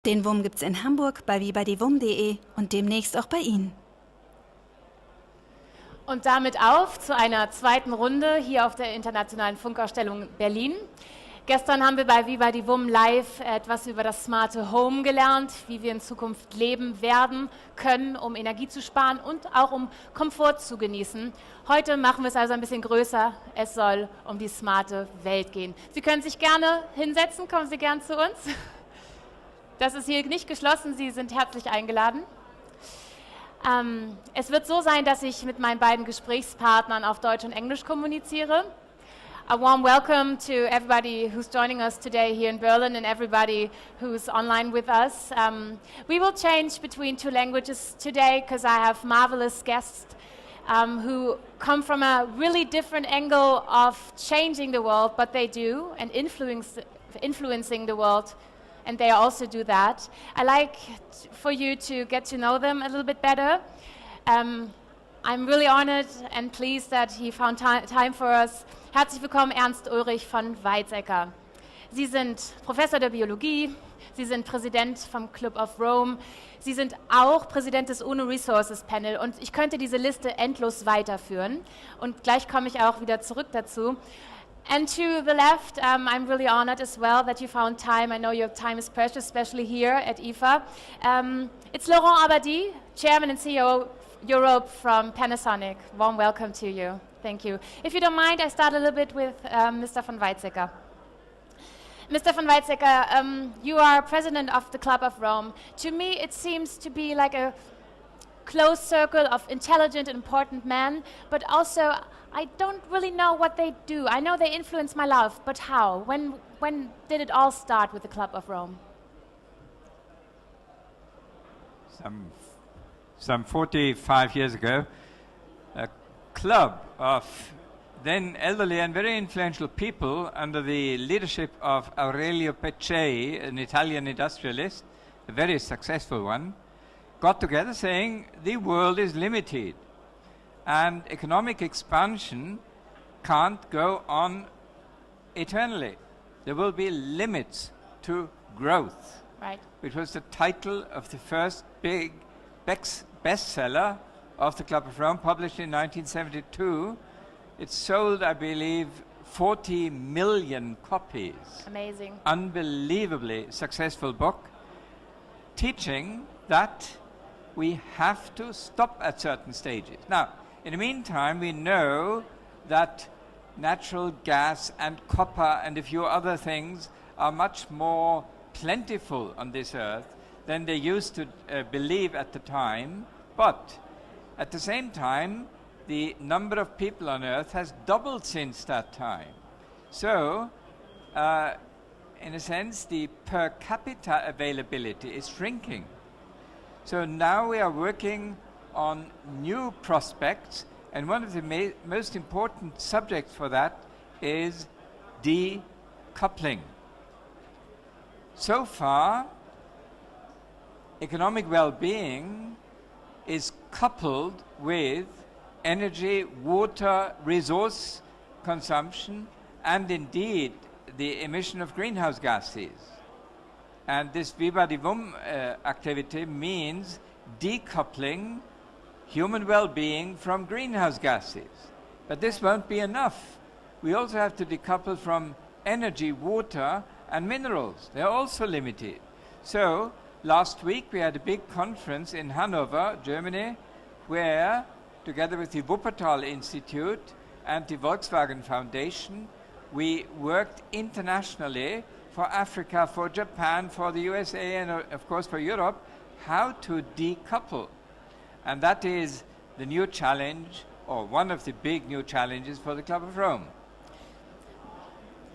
Den Wum gibt's in Hamburg bei wibadiwum.de und demnächst auch bei Ihnen. Und damit auf zu einer zweiten Runde hier auf der Internationalen Funkausstellung Berlin. Gestern haben wir bei Wibadiwum live etwas über das smarte Home gelernt, wie wir in Zukunft leben werden können, um Energie zu sparen und auch um Komfort zu genießen. Heute machen wir es also ein bisschen größer. Es soll um die smarte Welt gehen. Sie können sich gerne hinsetzen, kommen Sie gern zu uns. Das ist hier nicht geschlossen, Sie sind herzlich eingeladen. Es wird so sein, dass ich mit meinen beiden Gesprächspartnern auf Deutsch und Englisch kommuniziere. A warm welcome to everybody who's joining us today here in Berlin and everybody who's online with us. We will change between two languages today because I have marvelous guests who come from a really different angle of changing the world, but they do, and influencing the world. And they also do that. I like for you to get to know them a little bit better. I'm really honored and pleased that he found time for us. Herzlich willkommen, Ernst Ulrich von Weizsäcker. Sie sind Professor der Biologie, Sie sind Präsident vom Club of Rome, Sie sind auch Präsident des UNO Resources Panel und ich könnte diese Liste endlos weiterführen und gleich komme ich auch wieder zurück dazu. And to the left, I'm really honored as well that you found time. I know your time is precious, especially here at IFA. It's Laurent Abadie, Chairman and CEO Europe from Panasonic. Warm welcome to you. Thank you. If you don't mind, I start a little bit with Mr. von Weizsäcker. Mr. von Weizsäcker, you are president of the Club of Rome. To me, it seems to be like a close circle of intelligent and important men, but also I don't really know what they do. I know they influence my life, but how? When did it all start with the Club of Rome? Some 45 years ago, a club of then elderly and very influential people under the leadership of Aurelio Peccei, an Italian industrialist, a very successful one, got together saying the world is limited and economic expansion can't go on eternally. There will be limits to growth. Right. Which was the title of the first big bestseller of the Club of Rome, published in 1972. It sold, I believe, 40 million copies. Amazing. Unbelievably successful book, teaching that we have to stop at certain stages. Now, in the meantime, we know that natural gas and copper and a few other things are much more plentiful on this earth than they used to believe at the time. But at the same time, the number of people on earth has doubled since that time. So, in a sense, the per capita availability is shrinking. So now we are working on new prospects, and one of the most important subjects for that is decoupling. So far, economic well-being is coupled with energy, water, resource consumption, and indeed the emission of greenhouse gases. And this Wibadiwum activity means decoupling human well-being from greenhouse gases. But this won't be enough. We also have to decouple from energy, water, and minerals. They're also limited. So last week we had a big conference in Hanover, Germany, where, together with the Wuppertal Institute and the Volkswagen Foundation, we worked internationally for Africa, for Japan, for the USA, and of course for Europe, how to decouple. And that is the new challenge, or one of the big new challenges for the Club of Rome.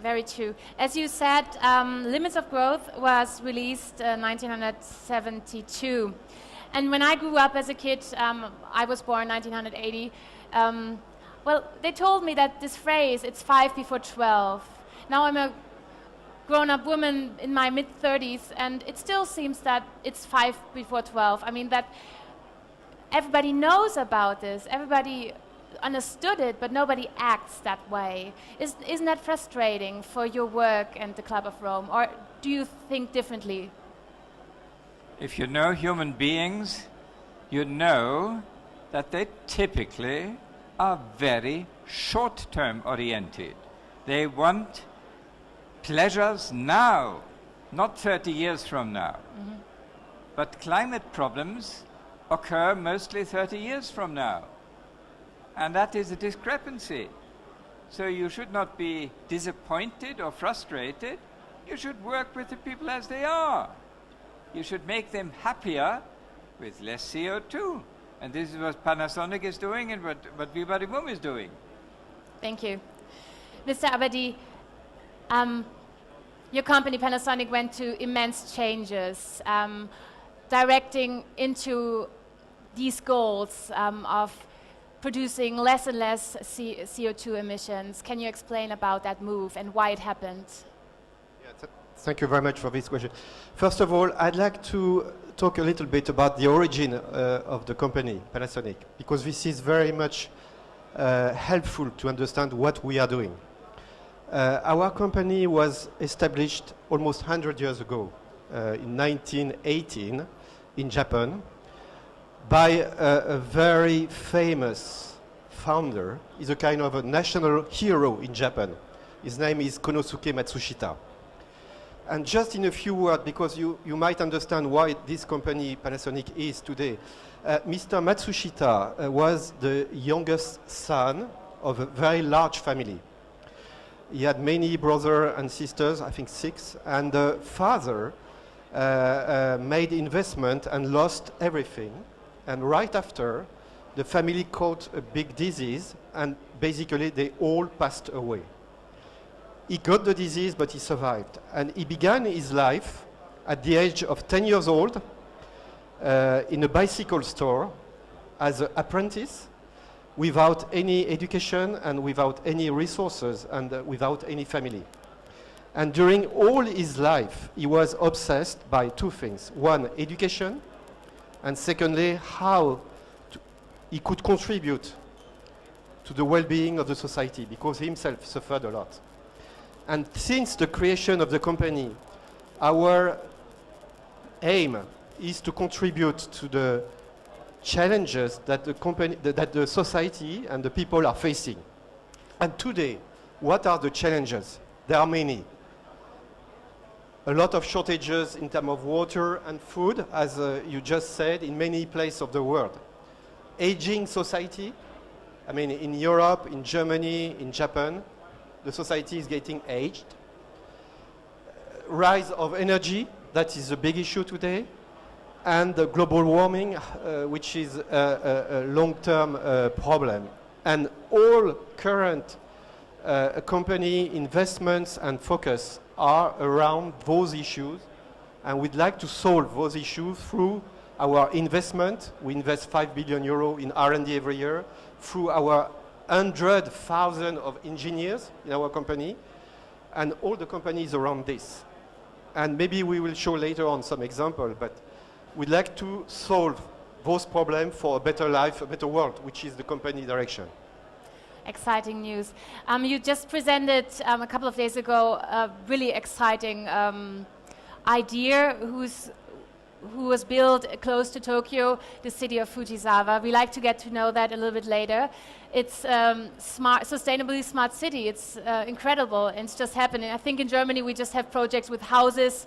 Very true. As you said, Limits of Growth was released in 1972. And when I grew up as a kid, I was born in 1980, well, they told me that this phrase, it's 5 before 12. Now I'm a grown-up woman in my mid-30s, and it still seems that it's 5 before 12. I mean, that everybody knows about this, everybody understood it, but nobody acts that way. Isn't that frustrating for your work and the Club of Rome, or do you think differently? If you know human beings, you know that they typically are very short-term oriented. They want pleasures now, not 30 years from now. But climate problems occur mostly 30 years from now. And that is a discrepancy. So you should not be disappointed or frustrated. You should work with the people as they are. You should make them happier with less CO2. And this is what Panasonic is doing and what Wibadiwum is doing. Thank you. Mr. Abadie, your company Panasonic went to immense changes, directing into these goals of producing less and less CO2 emissions. Can you explain about that move and why it happened? Yeah, thank you very much for this question. First of all, I'd like to talk a little bit about the origin of the company, Panasonic, because this is very much helpful to understand what we are doing. Our company was established almost 100 years ago, in 1918, in Japan, by a very famous founder. He's a kind of a national hero in Japan. His name is Konosuke Matsushita. And just in a few words, because you might understand why this company, Panasonic, is today. Mr. Matsushita was the youngest son of a very large family. He had many brothers and sisters, I think 6, and the father made investment and lost everything. And right after, the family caught a big disease, and basically they all passed away. He got the disease, but he survived. And he began his life at the age of 10 years old in a bicycle store as an apprentice, without any education and without any resources and without any family. And during all his life, he was obsessed by two things. One, education, and secondly, how he could contribute to the well-being of the society, because he himself suffered a lot. And since the creation of the company, our aim is to contribute to the challenges that the company, that the society and the people are facing. And today, what are the challenges? There are many. A lot of shortages in terms of water and food, as you just said, in many places of the world. Aging society, I mean, in Europe, in Germany, in Japan, the society is getting aged. Rise of energy, that is a big issue today. And the global warming, which is a long-term problem. And all current company investments and focus are around those issues, and we'd like to solve those issues through our investment. We invest 5 billion euro in R&D every year, through our 100,000 of engineers in our company, and all the companies around this. And maybe we will show later on some example, but we'd like to solve those problems for a better life, a better world, which is the company direction. Exciting news. You just presented a couple of days ago a really exciting idea who was built close to Tokyo, the city of Fujisawa. We like to get to know that a little bit later. It's sustainably smart city. It's incredible, and it's just happening. I think in Germany we just have projects with houses,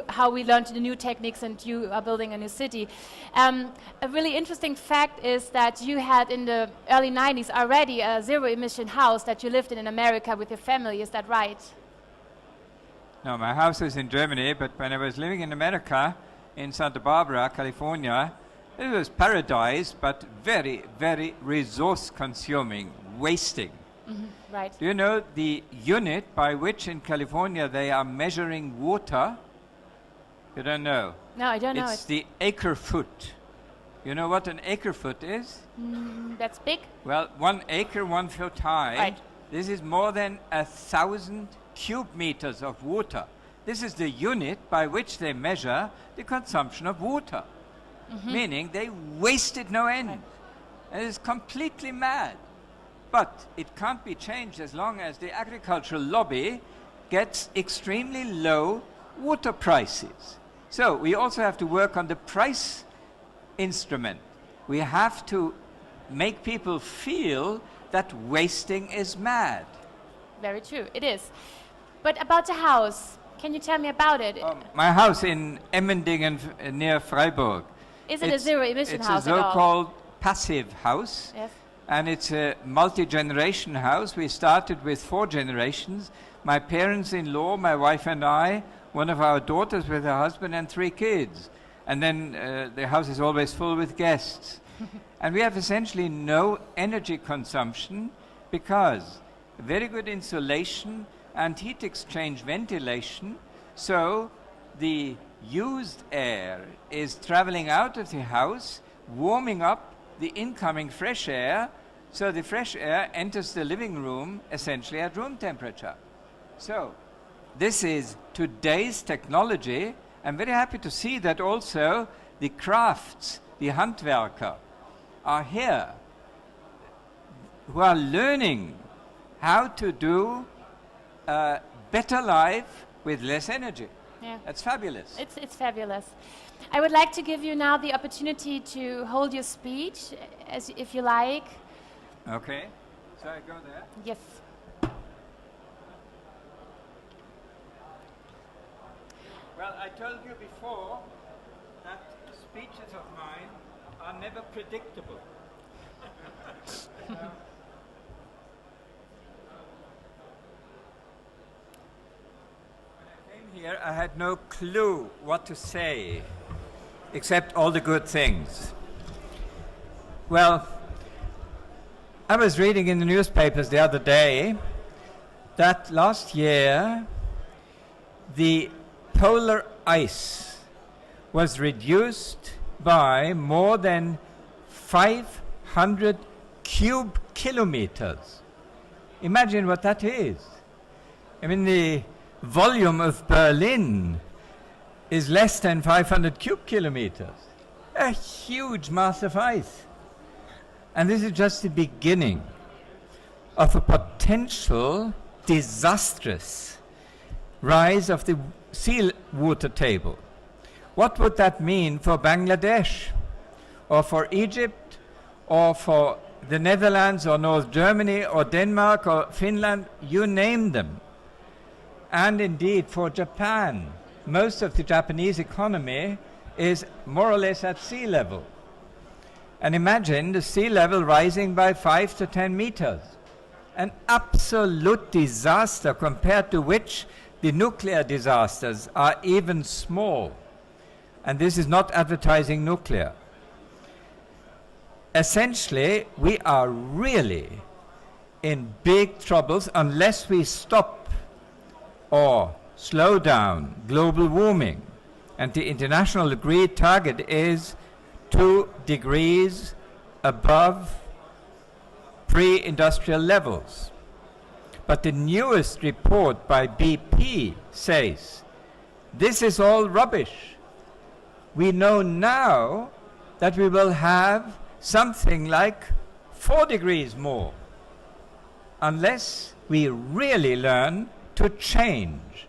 how we learned the new techniques, and you are building a new city. A really interesting fact is that you had in the early 90s already a zero-emission house that you lived in America with your family. Is that right? No, my house is in Germany, but when I was living in America, in Santa Barbara, California, it was paradise, but very, very resource-consuming, wasting. Right. Do you know the unit by which in California they are measuring water? You don't know? No, I don't know. It's the acre foot. You know what an acre foot is? That's big. Well, 1 acre, 1 foot high. Right. This is more than 1,000 cube meters of water. This is the unit by which they measure the consumption of water. Meaning they wasted no end. Right. And it's completely mad. But it can't be changed as long as the agricultural lobby gets extremely low water prices. So we also have to work on the price instrument. We have to make people feel that wasting is mad. Very true, it is. But about the house, can you tell me about it? My house in Emmendingen near Freiburg. Is it a zero-emission house It's a at all? so-called passive house. Yes. And it's a multi-generation house. We started with 4 generations. My parents-in-law, my wife and I, one of our daughters with her husband and 3 kids. And then the house is always full with guests. And we have essentially no energy consumption because very good insulation and heat exchange ventilation. So the used air is traveling out of the house, warming up the incoming fresh air. So the fresh air enters the living room essentially at room temperature. So this is today's technology. I'm very happy to see that also the crafts, the Handwerker, are here, who are learning how to do a better life with less energy. Yeah. That's fabulous. It's fabulous. I would like to give you now the opportunity to hold your speech, if you like. Okay, so I go there. Yes. Well, I told you before that speeches of mine are never predictable. Here, I had no clue what to say, except all the good things. Well, I was reading in the newspapers the other day that last year the polar ice was reduced by more than 500 cube kilometers. Imagine what that is. I mean, the volume of Berlin is less than 500 cube kilometers. A huge mass of ice. And this is just the beginning of a potential disastrous rise of the sea water table. What would that mean for Bangladesh, or for Egypt, or for the Netherlands, or North Germany, or Denmark, or Finland? You name them. And indeed for Japan. Most of the Japanese economy is more or less at sea level. And imagine the sea level rising by 5 to 10 meters. An absolute disaster compared to which the nuclear disasters are even small. And this is not advertising nuclear. Essentially, we are really in big troubles unless we stop or slow down global warming. And the international agreed target is 2 degrees above pre-industrial levels. But the newest report by BP says this is all rubbish. We know now that we will have something like 4 degrees more unless we really learn to change.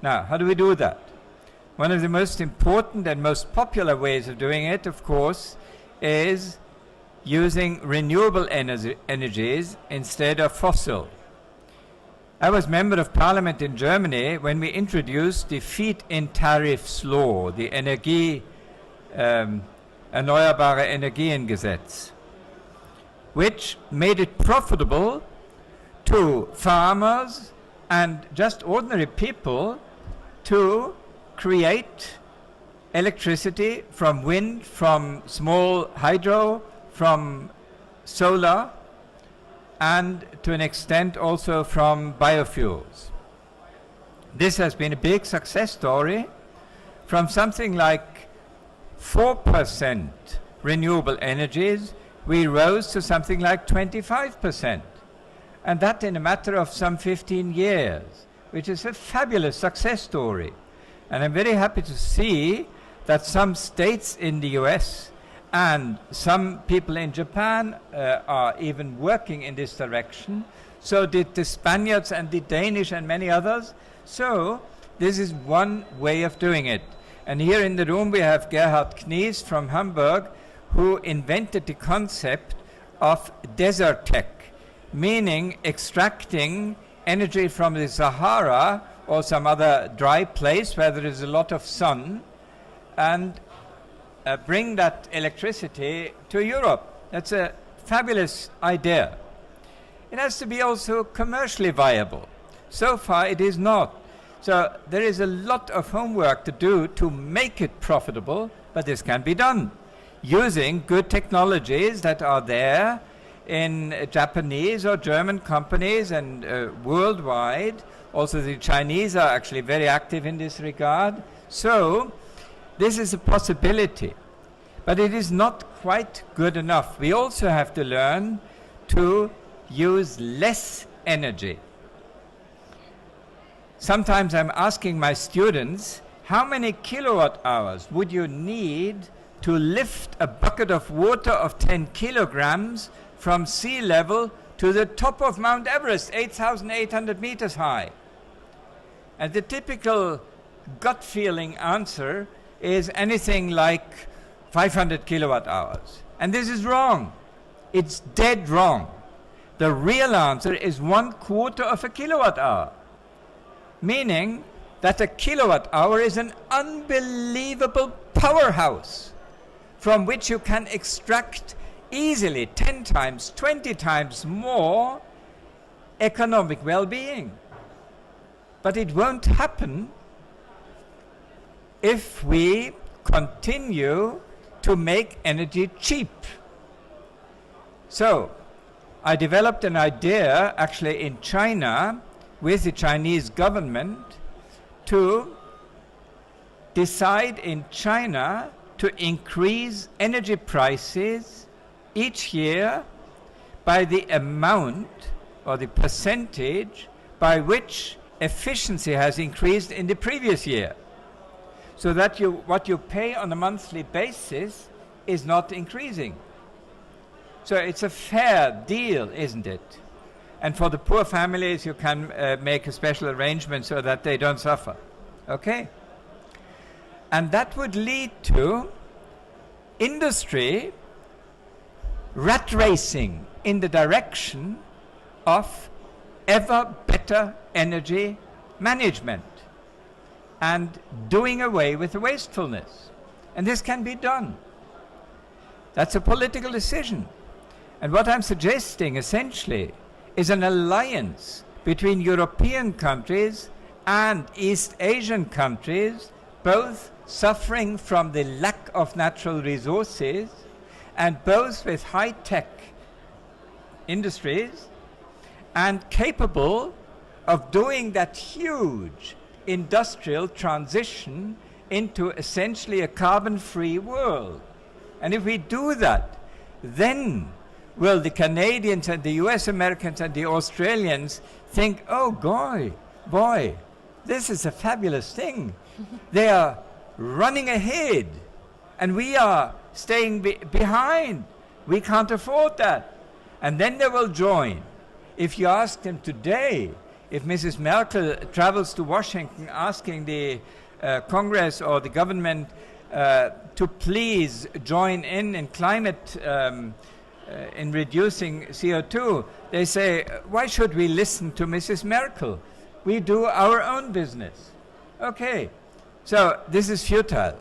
Now, how do we do that? One of the most important and most popular ways of doing it, of course, is using renewable energies instead of fossil. I was member of parliament in Germany when we introduced the Feed-in Tariffs law, the Erneuerbare Energiengesetz, which made it profitable to farmers and just ordinary people to create electricity from wind, from small hydro, from solar, and to an extent also from biofuels. This has been a big success story. From something like 4% renewable energies, we rose to something like 25%. And that in a matter of some 15 years, which is a fabulous success story. And I'm very happy to see that some states in the US and some people in Japan are even working in this direction. So did the Spaniards and the Danish and many others. So this is one way of doing it. And here in the room we have Gerhard Knies from Hamburg, who invented the concept of desertec, meaning extracting energy from the Sahara or some other dry place where there is a lot of sun and bring that electricity to Europe. That's a fabulous idea. It has to be also commercially viable. So far it is not. So there is a lot of homework to do to make it profitable, but this can be done using good technologies that are there in Japanese or German companies and worldwide. Also the Chinese are actually very active in this regard. So this is a possibility, but it is not quite good enough. We also have to learn to use less energy. Sometimes I'm asking my students, how many kilowatt hours would you need to lift a bucket of water of 10 kilograms from sea level to the top of Mount Everest, 8,800 meters high? And the typical gut feeling answer is anything like 500 kilowatt hours. And this is wrong. It's dead wrong. The real answer is 1/4 of a kilowatt hour, meaning that a kilowatt hour is an unbelievable powerhouse from which you can extract easily 10 times, 20 times more economic well-being. But it won't happen if we continue to make energy cheap. So I developed an idea actually in China with the Chinese government to decide in China to increase energy prices each year by the amount or the percentage by which efficiency has increased in the previous year, so that what you pay on a monthly basis is not increasing. So it's a fair deal, isn't it? And for the poor families, you can make a special arrangement so that they don't suffer. Okay? And that would lead to industry rat racing in the direction of ever better energy management and doing away with the wastefulness. And this can be done. That's a political decision. And what I'm suggesting essentially is an alliance between European countries and East Asian countries, both suffering from the lack of natural resources and both with high-tech industries and capable of doing that huge industrial transition into essentially a carbon-free world. And if we do that, then will the Canadians and the US Americans and the Australians think, oh boy, this is a fabulous thing. They are running ahead and we are staying behind. We can't afford that. And then they will join. If you ask them today, if Mrs. Merkel travels to Washington asking the Congress or the government to please join in climate in reducing CO2, they say, why should we listen to Mrs. Merkel? We do our own business. Okay, so this is futile.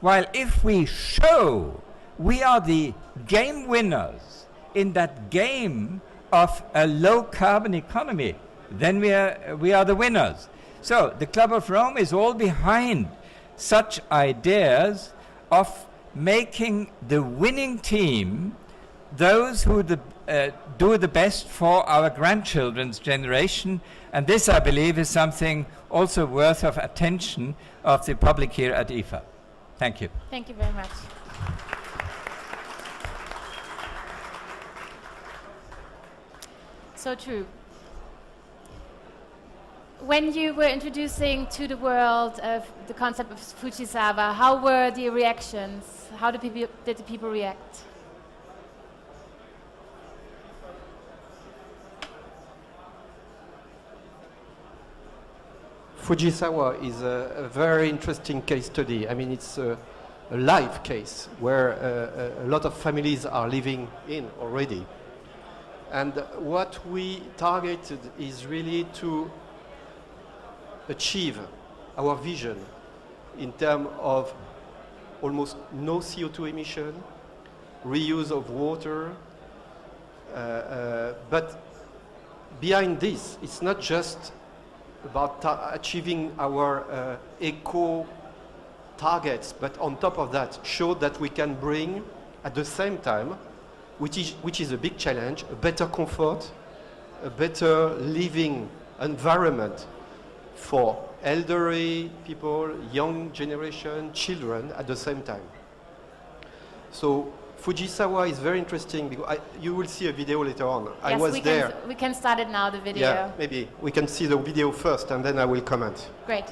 While if we show we are the game winners in that game of a low carbon economy, then we are the winners. So the Club of Rome is all behind such ideas of making the winning team those who do the best for our grandchildren's generation. And this, I believe, is something also worth of attention of the public here at IFA. Thank you. Thank you very much. So true. When you were introducing to the world of the concept of Fujisawa, how were the reactions? How did the people react? Fujisawa is a very interesting case study. I mean, it's a live case where a lot of families are living in already. And what we targeted is really to achieve our vision in terms of almost no CO2 emission, reuse of water, but behind this, it's not just about achieving our eco targets, but on top of that, show that we can bring at the same time, which is a big challenge, a better comfort, a better living environment for elderly people, young generation, children at the same time. So Fujisawa is very interesting because you will see a video later on. Yes, I was there. We can start it now, the video. Yeah, maybe we can see the video first and then I will comment. Great.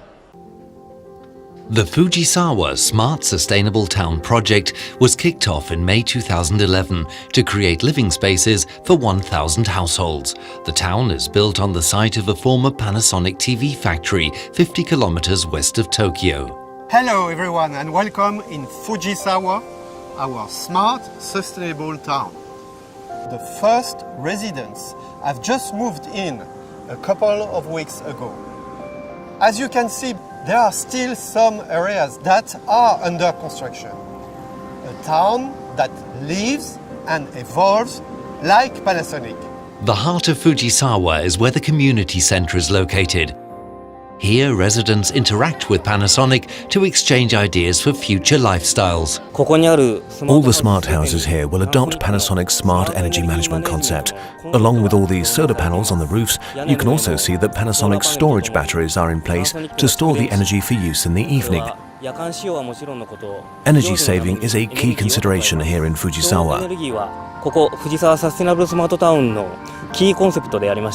The Fujisawa Smart Sustainable Town project was kicked off in May 2011 to create living spaces for 1,000 households. The town is built on the site of a former Panasonic TV factory 50 kilometers west of Tokyo. Hello everyone and welcome in Fujisawa, our smart sustainable town. The first residents have just moved in a couple of weeks ago. As you can see, there are still some areas that are under construction. A town that lives and evolves like Panasonic. The heart of Fujisawa is where the community center is located. Here, residents interact with Panasonic to exchange ideas for future lifestyles. All the smart houses here will adopt Panasonic's smart energy management concept. Along with all these solar panels on the roofs, you can also see that Panasonic's storage batteries are in place to store the energy for use in the evening. Energy saving is a key consideration here in Fujisawa.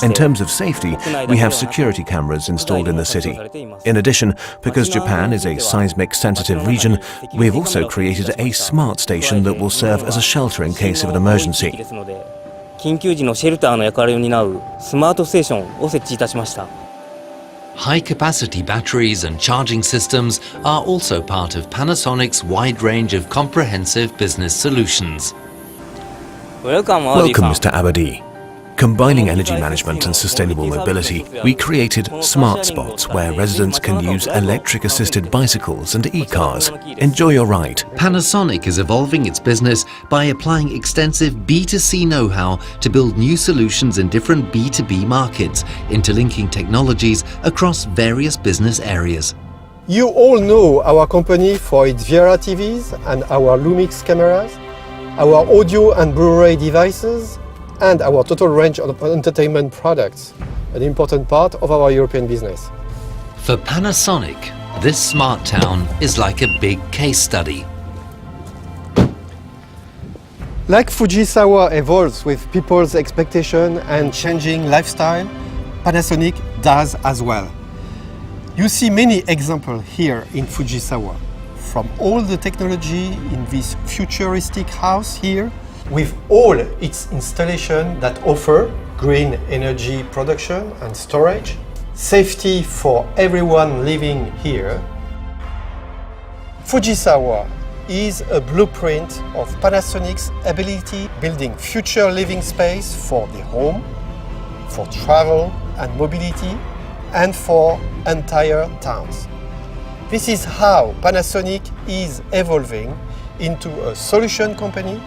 In terms of safety, we have security cameras installed in the city. In addition, because Japan is a seismic-sensitive region, we have also created a smart station that will serve as a shelter in case of an emergency. High-capacity batteries and charging systems are also part of Panasonic's wide range of comprehensive business solutions. Welcome, Mr. Abadie. Combining energy management and sustainable mobility, we created smart spots where residents can use electric-assisted bicycles and e-cars. Enjoy your ride. Panasonic is evolving its business by applying extensive B2C know-how to build new solutions in different B2B markets, interlinking technologies across various business areas. You all know our company for its Viera TVs and our Lumix cameras, our audio and Blu-ray devices, and our total range of entertainment products, an important part of our European business. For Panasonic, this smart town is like a big case study. Like Fujisawa evolves with people's expectation and changing lifestyle, Panasonic does as well. You see many examples here in Fujisawa, from all the technology in this futuristic house here, with all its installation that offer green energy production and storage, safety for everyone living here. Fujisawa is a blueprint of Panasonic's ability building future living space for the home, for travel and mobility, and for entire towns. This is how Panasonic is evolving into a solution company,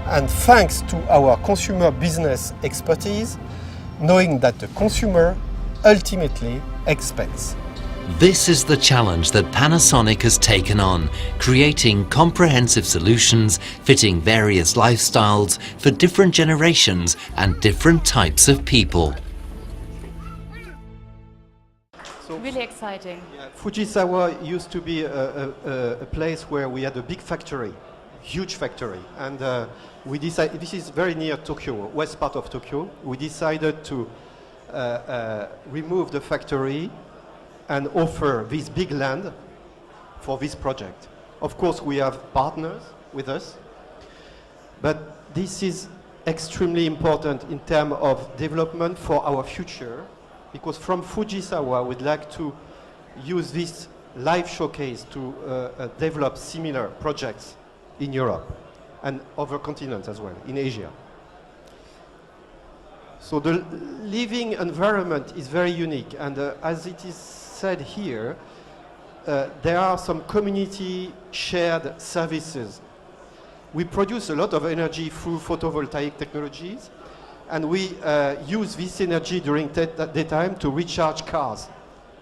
and thanks to our consumer business expertise, knowing that the consumer ultimately expects. This is the challenge that Panasonic has taken on, creating comprehensive solutions fitting various lifestyles for different generations and different types of people. Really exciting. Fujisawa used to be a place where we had a big factory, huge factory, and we decided, this is very near Tokyo, west part of Tokyo, we decided to remove the factory and offer this big land for this project. Of course, we have partners with us, but this is extremely important in terms of development for our future, because from Fujisawa, we'd like to use this live showcase to develop similar projects in Europe and other continents as well, in Asia. So the living environment is very unique, and as it is said here, there are some community shared services. We produce a lot of energy through photovoltaic technologies, and we use this energy during daytime to recharge cars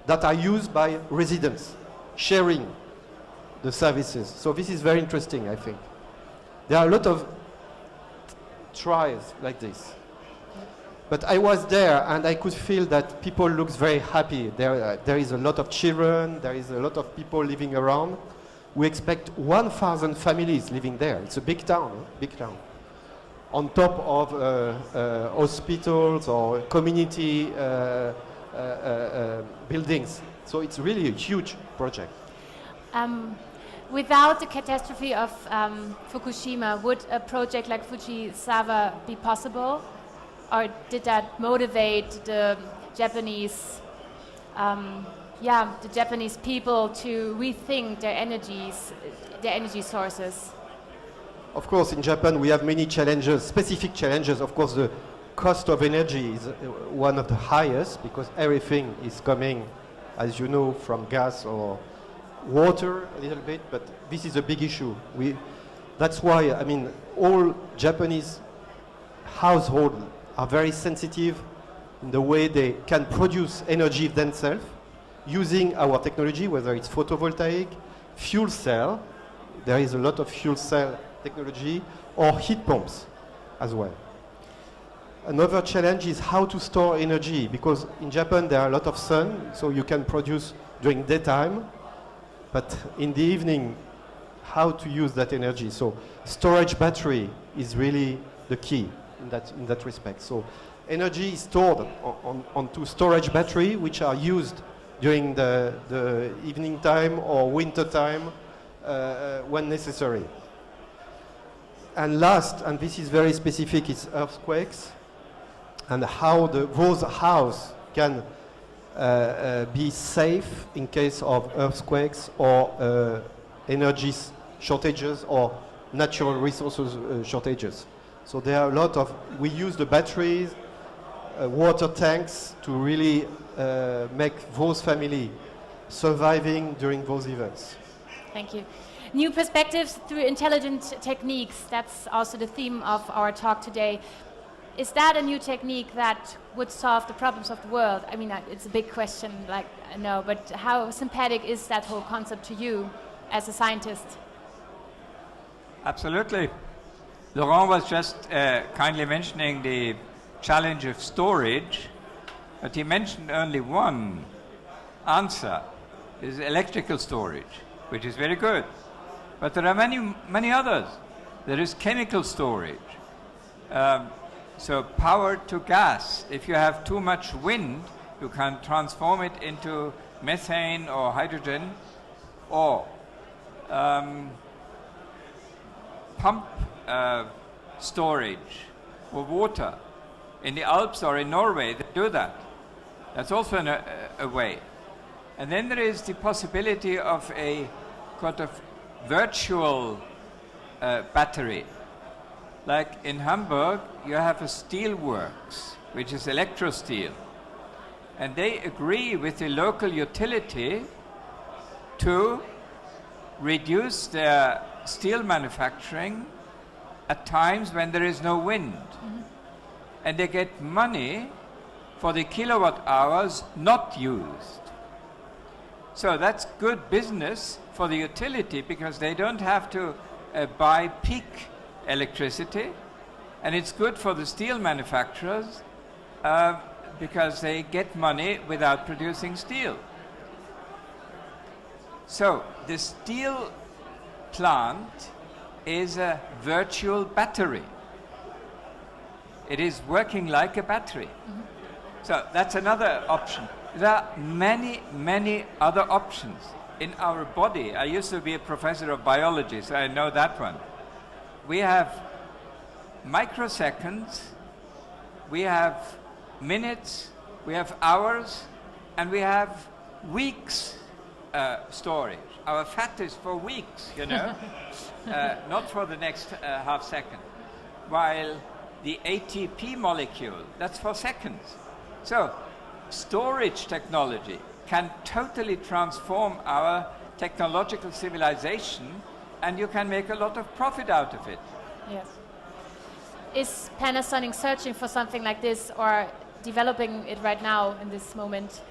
that are used by residents, sharing the services. So this is very interesting, I think. There are a lot of trials like this. But I was there, and I could feel that people look very happy. There is a lot of children, there is a lot of people living around. We expect 1,000 families living there. It's a big town, big town. On top of hospitals or community buildings. So it's really a huge project. Without the catastrophe of Fukushima, would a project like Fujisawa be possible? Or did that motivate the Japanese, the Japanese people to rethink their energy sources? Of course, in Japan we have many challenges, specific challenges. Of course, the cost of energy is one of the highest because everything is coming, as you know, from gas or water a little bit. But this is a big issue. That's why, I mean, all Japanese households are very sensitive in the way they can produce energy themselves using our technology, whether it's photovoltaic, fuel cell, there is a lot of fuel cell technology, or heat pumps as well. Another challenge is how to store energy, because in Japan there are a lot of sun, so you can produce during daytime, but in the evening, how to use that energy. So storage battery is really the key in that respect. So energy is stored onto storage battery, which are used during the evening time or winter time when necessary. And last, and this is very specific, is earthquakes and how those houses can be safe in case of earthquakes or energy shortages or natural resources shortages. So there are a lot of, we use the batteries, water tanks to really make those families surviving during those events. Thank you. New perspectives through intelligent techniques, that's also the theme of our talk today. Is that a new technique that would solve the problems of the world? I mean, it's a big question, like, I know, but how sympathetic is that whole concept to you as a scientist? Absolutely. Laurent was just kindly mentioning the challenge of storage, but he mentioned only one answer, is electrical storage, which is very good. But there are many others. There is chemical storage. So power to gas. If you have too much wind, you can transform it into methane or hydrogen, or pump storage for water. In the Alps or in Norway, they do that. That's also a way. And then there is the possibility of a kind of virtual battery. Like in Hamburg, you have a steel works, which is electro steel. And they agree with the local utility to reduce their steel manufacturing at times when there is no wind. Mm-hmm. And they get money for the kilowatt hours not used. So that's good business for the utility because they don't have to buy peak electricity, and it's good for the steel manufacturers because they get money without producing steel. So the steel plant is a virtual battery. It is working like a battery. Mm-hmm. So that's another option. There are many other options. In our body, I used to be a professor of biology, so I know that one. We have microseconds, we have minutes, we have hours, and we have weeks storage. Our fat is for weeks, you know, not for the next half second. While the ATP molecule, that's for seconds. So storage technology can totally transform our technological civilization, and you can make a lot of profit out of it. Yes. Is Panasonic searching for something like this or developing it right now in this moment?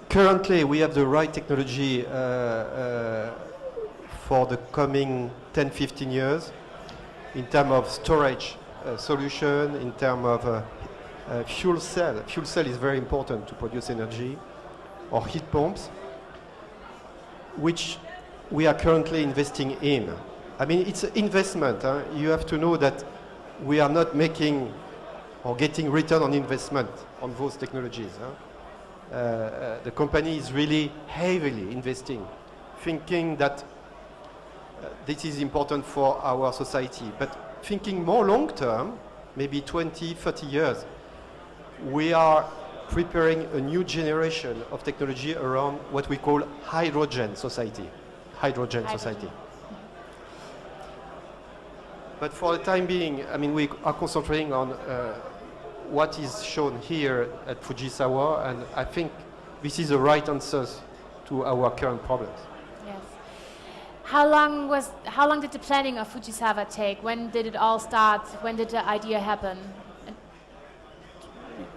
Currently, we have the right technology for the coming 10-15 years in terms of storage solution, in terms of fuel cell. Fuel cell is very important to produce energy, or heat pumps, which we are currently investing in. I mean, it's an investment. You have to know that we are not making or getting return on investment on those technologies. The company is really heavily investing, thinking that this is important for our society. But thinking more long term, maybe 20, 30 years, we are preparing a new generation of technology around what we call hydrogen society. Hydrogen society. But for the time being, I mean, we are concentrating on what is shown here at Fujisawa, and I think this is the right answers to our current problems. Yes. How long did the planning of Fujisawa take? When did it all start? When did the idea happen?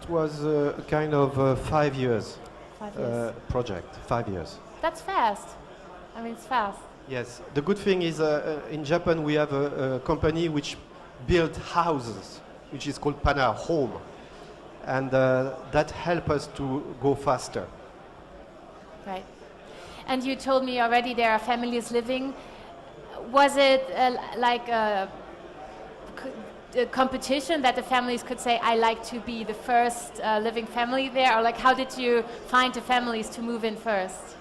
It was a kind of 5 years, 5 years. Project, 5 years. That's fast. I mean, it's fast. Yes, the good thing is in Japan we have a company which built houses, which is called Pana Home, and that helped us to go faster. Right. And you told me already there are families living. Was it like a competition that the families could say, I like to be the first living family there? Or like, how did you find the families to move in first?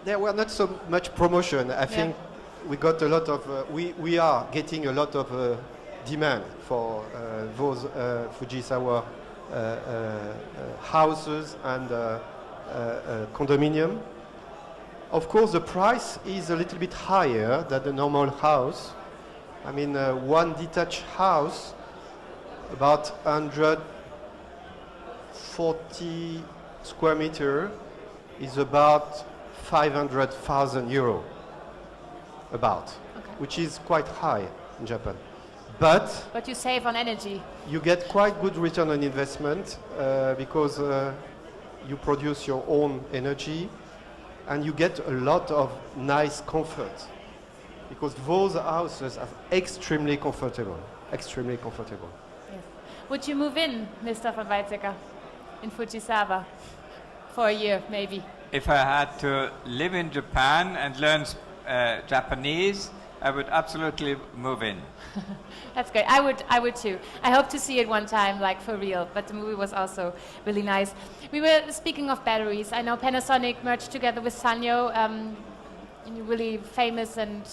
There were not so much promotion. I think we got a lot of, we are getting a lot of demand for those Fujisawa houses and condominium. Of course, the price is a little bit higher than the normal house. I mean, one detached house, about 140 square meter, is about 500,000 euro, which is quite high in Japan. But you save on energy. You get quite good return on investment because you produce your own energy, and you get a lot of nice comfort, because those houses are extremely comfortable, extremely comfortable. Yes. Would you move in, Mr. von Weizsäcker, in Fujisawa for a year, maybe? If I had to live in Japan and learn Japanese, I would absolutely move in. That's great. I would too. I hope to see it one time, like for real. But the movie was also really nice. We were speaking of batteries. I know Panasonic merged together with Sanyo, really famous and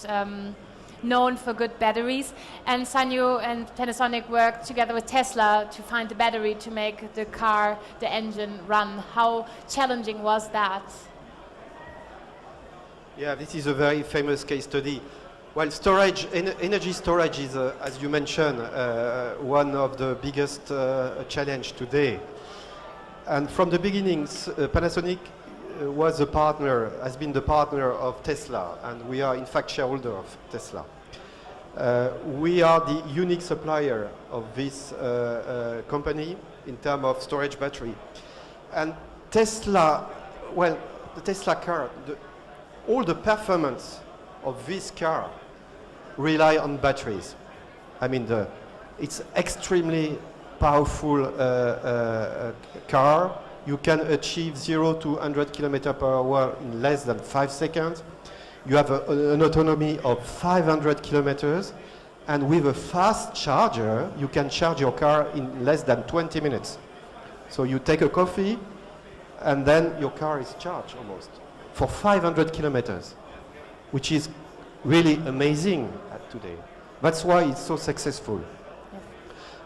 known for good batteries. And Sanyo and Panasonic worked together with Tesla to find the battery to make the car, the engine run. How challenging was that? Yeah, this is a very famous case study. Well, storage, energy storage is, as you mentioned, one of the biggest challenge today. And from the beginnings, Panasonic was a partner, has been the partner of Tesla, and we are in fact shareholder of Tesla. We are the unique supplier of this company in terms of storage battery. And Tesla, well, the Tesla car, all the performance of this car rely on batteries. I mean, it's extremely powerful car. You can achieve 0 to 100 km/h in less than 5 seconds. You have an autonomy of 500 kilometers, and with a fast charger, you can charge your car in less than 20 minutes. So you take a coffee, and then your car is charged almost for 500 kilometers, which is really amazing today. That's why it's so successful. Yes.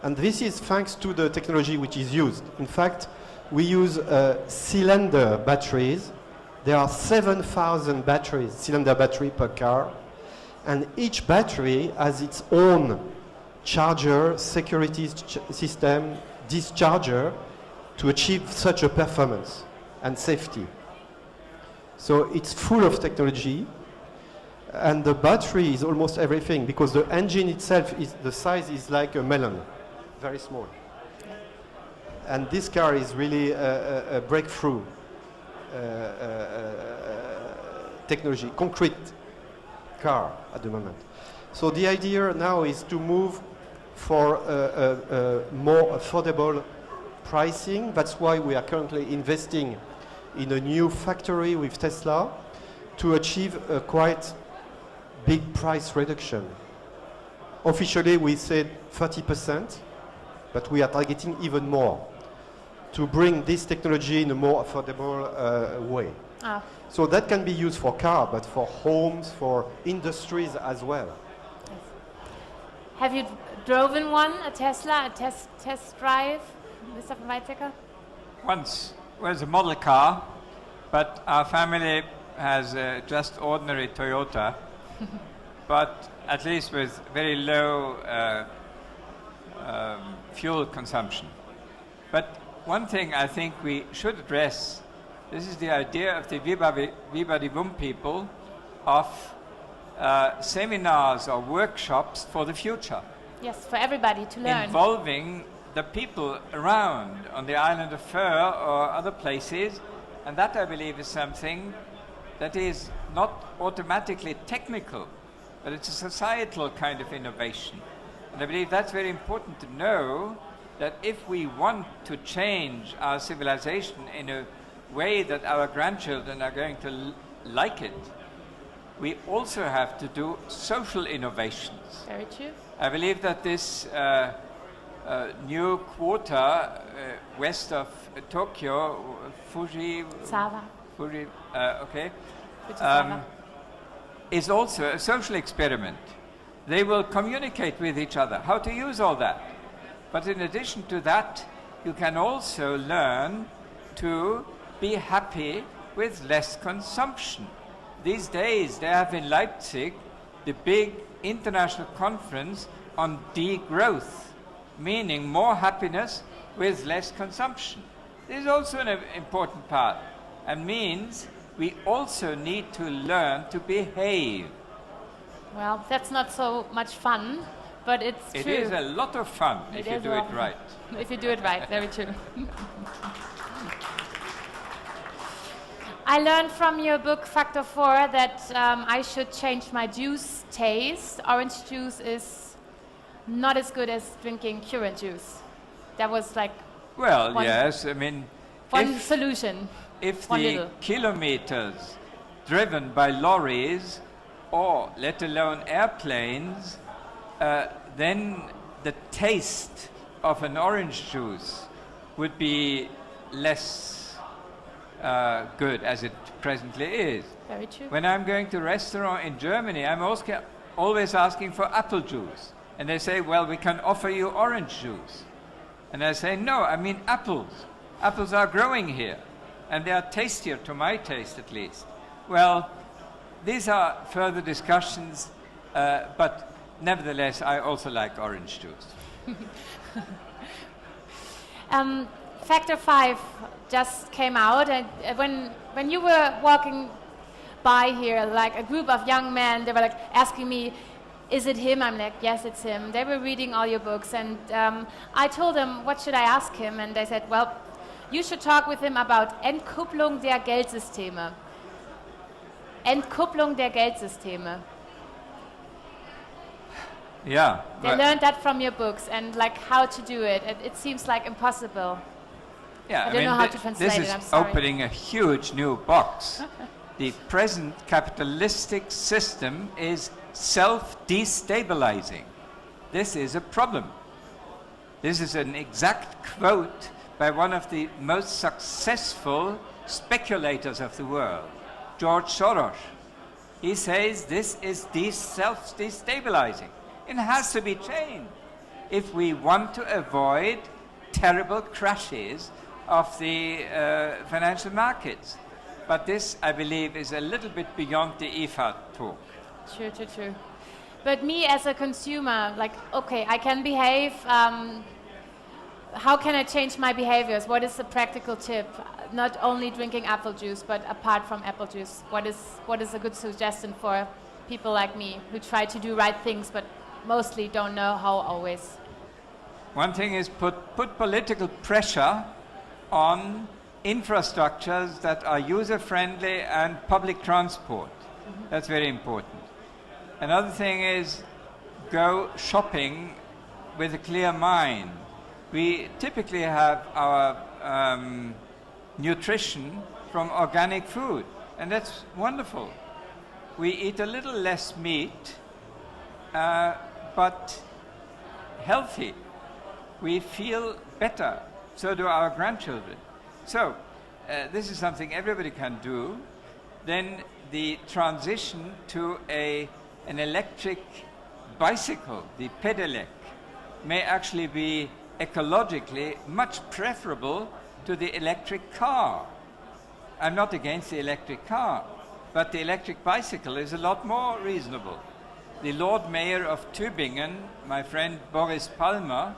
And this is thanks to the technology which is used. In fact, we use cylinder batteries. There are 7,000 batteries, cylinder battery per car. And each battery has its own charger, security system, discharger to achieve such a performance and safety. So it's full of technology. And the battery is almost everything because the engine itself, the size is like a melon, very small. And this car is really a breakthrough technology, concrete car at the moment. So the idea now is to move for a more affordable pricing. That's why we are currently investing in a new factory with Tesla to achieve a quite big price reduction. Officially, we said 30%, but we are targeting even more to bring this technology in a more affordable way. Ah. So that can be used for car, but for homes, for industries as well. Yes. Have you driven one, a Tesla, a test drive, Mr. Weizsäcker? Once was a model car, but our family has just ordinary Toyota, but at least with very low fuel consumption. But one thing I think we should address, this is the idea of the Wibadiwum people of seminars or workshops for the future. Yes, for everybody to learn. Involving the people around on the island of Fur or other places, and that I believe is something that is not automatically technical, but it's a societal kind of innovation. And I believe that's very important to know, that if we want to change our civilization in a way that our grandchildren are going to like it, we also have to do social innovations. Very true. I believe that this new quarter west of Tokyo, Fujisawa. Is also a social experiment. They will communicate with each other, how to use all that. But in addition to that, you can also learn to be happy with less consumption. These days, they have in Leipzig the big international conference on degrowth, meaning more happiness with less consumption. This is also an important part, and means we also need to learn to behave. Well, that's not so much fun, but it's true. It is a lot of fun if you do it right. If you do it right, very true. I learned from your book, Factor 4, that I should change my juice taste. Orange juice is not as good as drinking currant juice. That was like yes, I mean, one solution. If the kilometers driven by lorries or let alone airplanes, then the taste of an orange juice would be less good as it presently is. Very true. When I'm going to a restaurant in Germany, I'm always asking for apple juice. And they say, well, we can offer you orange juice. And I say, no, I mean apples. Apples are growing here. And they are tastier, to my taste at least. Well, these are further discussions, but nevertheless, I also like orange juice. Factor 5 just came out, and when you were walking by here, like a group of young men, they were like asking me, is it him? I'm like, yes, it's him. They were reading all your books, and I told them, what should I ask him? And they said, well, you should talk with him about Entkupplung der Geldsysteme. Entkupplung der Geldsysteme. Yeah. They learned that from your books, and like how to do it. It seems like impossible. Yeah, I don't know how to translate this it, I'm is sorry. opening a huge new box. The present capitalistic system is self-destabilizing. This is a problem. This is an exact quote by one of the most successful speculators of the world, George Soros. He says this is self-destabilizing. It has to be changed. if we want to avoid terrible crashes of the financial markets. But this, I believe, is a little bit beyond the IFA talk. True. But me as a consumer, like, okay, I can behave. How can I change my behaviors? What is a practical tip? Not only drinking apple juice, but apart from apple juice, what is a good suggestion for people like me who try to do right things, but mostly don't know how always? One thing is put political pressure on infrastructures that are user-friendly and public transport. That's very important. Another thing is go shopping with a clear mind. We typically have our nutrition from organic food, and that's wonderful. We eat a little less meat, but healthy. We feel better. So do our grandchildren. So this is something everybody can do. Then the transition to an electric bicycle, the pedelec, may actually be ecologically much preferable to the electric car. I'm not against the electric car, but the electric bicycle is a lot more reasonable. The Lord Mayor of Tübingen, my friend Boris Palmer,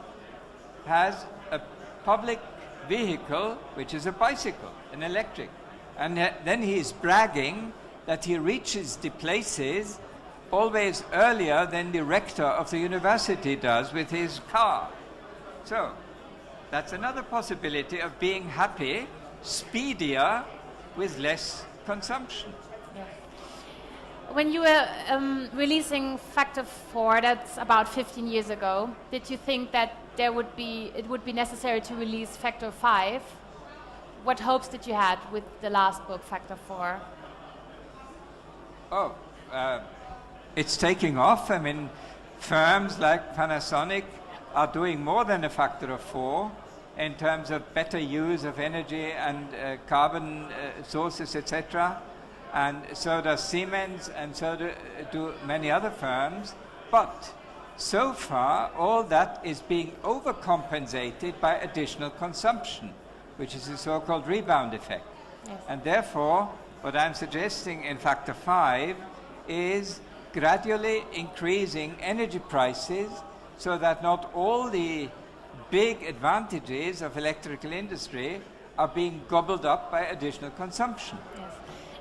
has a public vehicle which is a bicycle, an electric. And then he is bragging that he reaches the places always earlier than the rector of the university does with his car. So that's another possibility of being happy, speedier, with less consumption. Yeah. When you were releasing Factor 4, that's about 15 years ago, did you think that it would be necessary to release Factor 5? What hopes did you had with the last book, Factor 4? Oh, it's taking off. I mean, firms like Panasonic are doing more than a factor of 4 in terms of better use of energy and carbon sources, etc. And so does Siemens, and so do many other firms. But so far, all that is being overcompensated by additional consumption, which is the so-called rebound effect. Yes. And therefore, what I'm suggesting in Factor 5 is gradually increasing energy prices so that not all the big advantages of electrical industry are being gobbled up by additional consumption. Yes.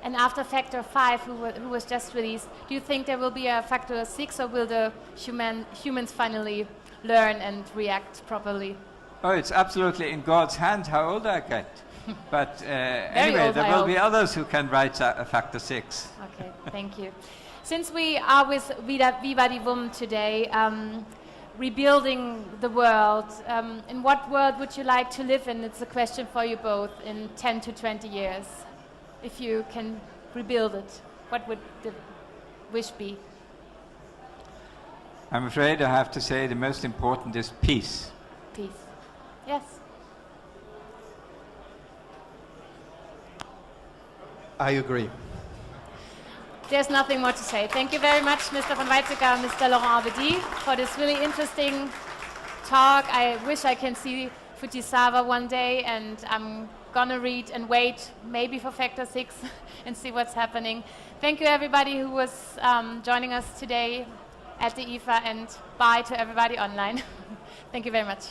And after Factor 5, who was just released, do you think there will be a Factor 6, or will the humans finally learn and react properly? Oh, it's absolutely in God's hands how old I get. But anyway, old, there I will hope. be others who can write a Factor 6. Okay, thank you. Since we are with Wibadiwum today, rebuilding the world, in what world would you like to live in? It's a question for you both in 10 to 20 years. If you can rebuild it, what would the wish be? I'm afraid I have to say the most important is peace. Peace. Yes. I agree. There's nothing more to say. Thank you very much, Mr. von Weizsäcker and Mr. Laurent Abadie, for this really interesting talk. I wish I can see Fujisawa one day, and I'm gonna read and wait maybe for Factor 6 and see what's happening. Thank you everybody who was joining us today at the IFA, and bye to everybody online. Thank you very much.